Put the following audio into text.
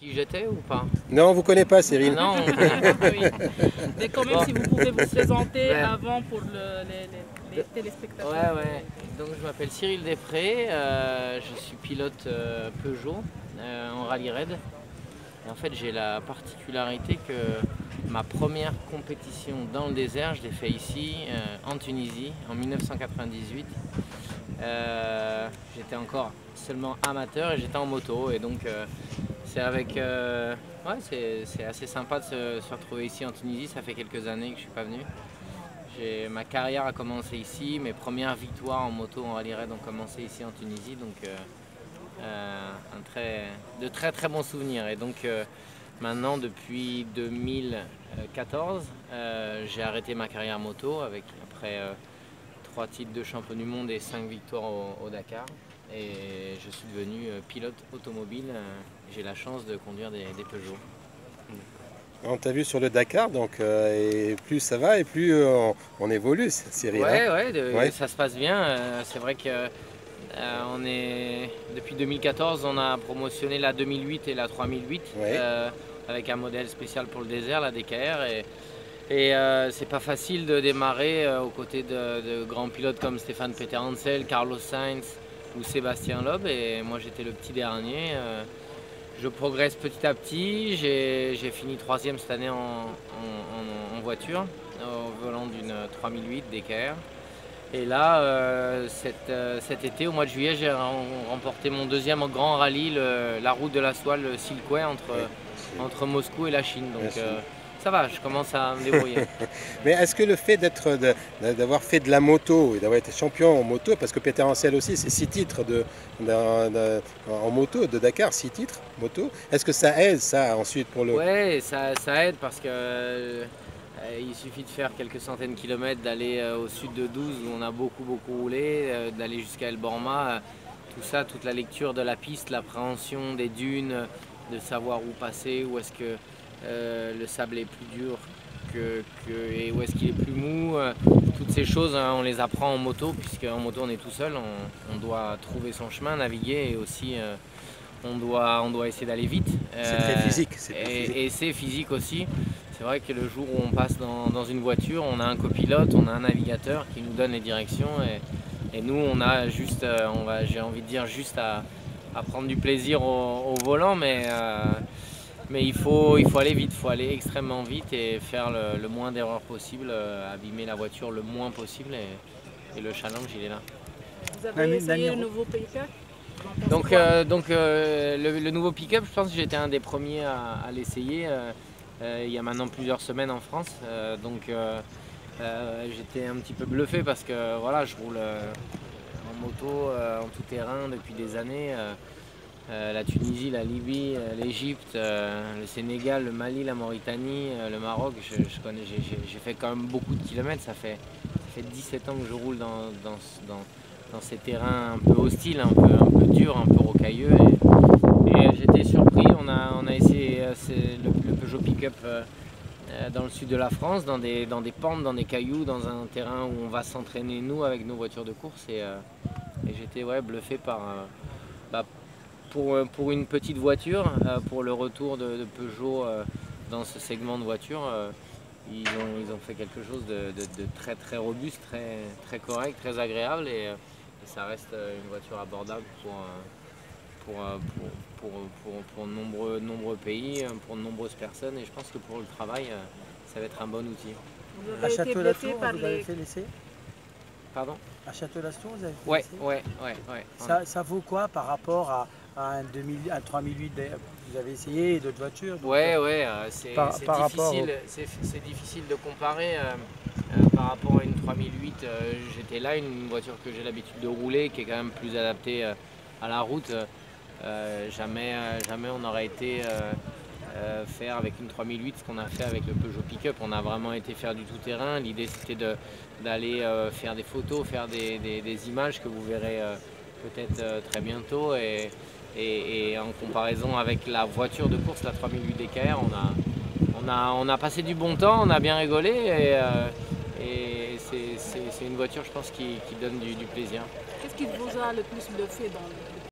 qui j'étais ou pas? Non, on vous connaît pas, Cyril. Non, on connaît pas. Oui. Mais quand même, si vous pouvez vous présenter Ouais. avant pour les téléspectateurs. Ouais. Donc je m'appelle Cyril Després, je suis pilote Peugeot en rallye raid. Et en fait, j'ai la particularité que ma première compétition dans le désert, je l'ai fait ici, en Tunisie, en 1998. J'étais encore seulement amateur et j'étais en moto. Et donc, c'est assez sympa de se retrouver ici en Tunisie. Ça fait quelques années que je ne suis pas venu. Ma carrière a commencé ici, mes premières victoires en moto en rallye raid ont commencé ici en Tunisie. Donc, de très bons souvenirs. Et donc maintenant depuis 2014 j'ai arrêté ma carrière moto après 3 titres de champion du monde et 5 victoires au Dakar, et je suis devenu pilote automobile. J'ai la chance de conduire des Peugeot. On t'a vu sur le Dakar, donc et plus ça va et plus on évolue, Cyril. Ouais, ça se passe bien. C'est vrai que depuis 2014, on a promotionné la 2008 et la 3008 avec un modèle spécial pour le désert, la DKR. Et c'est pas facile de démarrer aux côtés de grands pilotes comme Stéphane Peter Hansel, Carlos Sainz ou Sébastien Loeb. Et moi, j'étais le petit dernier. Je progresse petit à petit. J'ai fini 3e cette année en voiture, au volant d'une 3008 DKR. Et là, cet été, au mois de juillet, j'ai remporté mon 2e grand rallye, la route de la soie, le Silkway, entre Moscou et la Chine. Donc ça va, je commence à me débrouiller. Mais est-ce que le fait d'avoir fait de la moto et d'avoir été champion en moto, parce que Peter Hansel aussi, c'est 6 titres en moto, de Dakar, 6 titres moto, est-ce que ça aide ça ensuite pour le... Ouais, ça aide parce que... il suffit de faire quelques centaines de kilomètres, d'aller au sud de 12 où on a beaucoup roulé, d'aller jusqu'à El Borma, tout ça, toute la lecture de la piste, l'appréhension des dunes, de savoir où passer, où est-ce que le sable est plus dur et où est-ce qu'il est plus mou. Toutes ces choses, on les apprend en moto, puisque en moto on est tout seul, on doit trouver son chemin, naviguer, et aussi on doit essayer d'aller vite. C'est très physique. Et c'est physique aussi. C'est vrai que le jour où on passe dans une voiture, on a un copilote, on a un navigateur qui nous donne les directions, et nous on a juste, j'ai envie de dire, juste à prendre du plaisir au volant, mais il faut aller vite, il faut aller extrêmement vite et faire le moins d'erreurs possible, abîmer la voiture le moins possible, et le challenge il est là. Vous avez essayé le nouveau pick-up? Donc le nouveau pick-up, je pense que j'étais un des premiers à l'essayer. Il y a maintenant plusieurs semaines en France, j'étais un petit peu bluffé parce que voilà, je roule en moto, en tout terrain depuis des années. La Tunisie, la Libye, l'Égypte, le Sénégal, le Mali, la Mauritanie, le Maroc, j'ai fait quand même beaucoup de kilomètres. Ça fait 17 ans que je roule dans ces terrains un peu hostiles, un peu durs, un peu rocailleux. Et j'étais surpris, on a essayé le Peugeot Pick-up dans le sud de la France, dans des pentes, dans des cailloux, dans un terrain où on va s'entraîner nous avec nos voitures de course. Et j'étais bluffé pour une petite voiture, pour le retour de Peugeot dans ce segment de voiture. Ils ont fait quelque chose de très robuste, très correct, très agréable, et ça reste une voiture abordable pour de nombreux pays, pour de nombreuses personnes, et je pense que pour le travail, ça va être un bon outil. Vous avez été bluffé par vous avez fait l'essai? Pardon? À Château-Laston, vous avez fait l'essai? Ouais. Ça vaut quoi par rapport à un 3008 vous avez essayé, et d'autres voitures? C'est difficile de comparer. Par rapport à une 3008, j'étais là, une voiture que j'ai l'habitude de rouler, qui est quand même plus adaptée à la route. Jamais on n'aurait été faire avec une 3008 ce qu'on a fait avec le Peugeot Pick-up. On a vraiment été faire du tout-terrain. L'idée c'était d'aller faire des photos, faire des images que vous verrez peut-être très bientôt. Et en comparaison avec la voiture de course, la 3008 DKR, on a passé du bon temps, on a bien rigolé, et c'est une voiture, je pense, qui donne du plaisir. Qu'est-ce qui vous a le plus bluffé dans